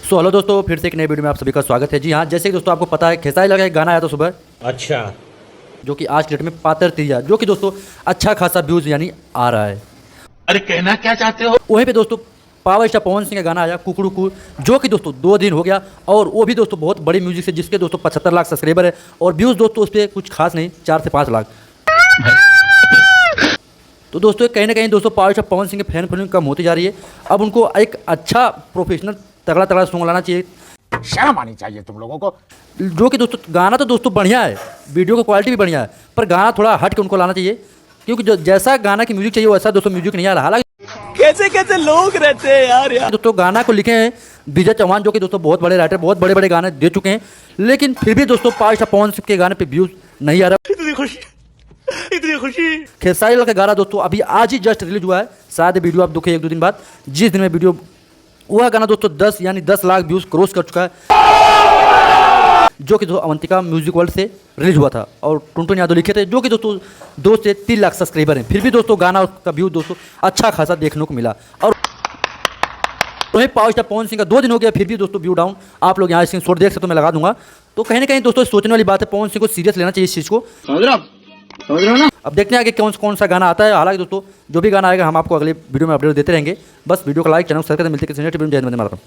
So hello दोस्तों, फिर से एक नए वीडियो में आप सभी का स्वागत है। जी हाँ, जैसे कि दोस्तों आपको पता है खेसारी लाल का एक गाना आया था सुबह, अच्छा, जो कि आज की डेट में पातर तिरिया, जो कि दोस्तों अच्छा खासा व्यूज यानी आ रहा है। अरे कहना क्या चाहते हो? वहीं पे दोस्तों पावर स्टार पवन सिंह का गाना आया कुकड़ू, जो कि दोस्तों 2 दिन हो गया और वो भी दोस्तों बहुत बड़ी म्यूजिक से, जिसके दोस्तों 75 लाख सब्सक्राइबर है और व्यूज़ दोस्तों उस पर कुछ खास नहीं, 4 से 5 लाख। तो दोस्तों कहीं ना कहीं दोस्तों पावर स्टार पवन सिंह के फैन फॉलोइंग कम होती जा रही है। अब उनको एक अच्छा प्रोफेशनल तगड़ा सॉन्ग लाना चाहिए। शर्म आनी चाहिए तुम लोगों को। जो कि दोस्तों गाना तो दोस्तों बढ़िया है, वीडियो की क्वालिटी भी बढ़िया है, पर गाना थोड़ा हट के उनको लाना चाहिए, क्योंकि जो जैसा गाना की म्यूजिक चाहिए वैसा दोस्तों म्यूजिक नहीं आ रहा। हालांकि कैसे लोग रहते हैं यार। दोस्तों गाना को लिखे हैं विजय चौहान, जो कि दोस्तों बहुत बड़े राइटर, बहुत बड़े बड़े गाने दे चुके हैं, लेकिन फिर भी दोस्तों पावर स्टार पवन सिंह के गाने पे व्यूज नहीं आ रहा। इतनी खुशी। खेसारी लाल का गाना दोस्तों अभी आज ही जस्ट रिलीज हुआ है, शायद वीडियो आप देखें 1-2 दिन बाद। जिस दिन में वीडियो वह गाना दोस्तों 10 लाख व्यूज क्रॉस कर चुका है, जो कि दोस्तों अवंतिका म्यूजिक वर्ल्ड से रिलीज हुआ था और टुनटुन यादव लिखे थे, जो कि दोस्तों 2 से 3 लाख सब्सक्राइबर हैं। फिर भी दोस्तों गाना का व्यू दोस्तों अच्छा खासा देखने को मिला। और वहीं पावर स्टार पवन सिंह का 2 दिन हो गया, फिर भी दोस्तों व्यू डाउन। आप लोग यहाँ स्क्रीन शॉट देख सकते हो, मैं लगा दूंगा। तो कहीं ना कहीं दोस्तों सोचने वाली बात है, पवन सिंह को सीरियस लेना चाहिए इस चीज़ को। समझ रहे हो ना? अब देखते हैं आगे कौन सा गाना आता है। हालांकि दोस्तों जो भी गाना आएगा हम आपको अगले वीडियो में अपडेट देते रहेंगे। बस वीडियो को लाइक, चैनल सब्सक्राइब, मिलते हैं किसी नेक्स्ट वीडियो में। जय हिंद, वंदे मातरम।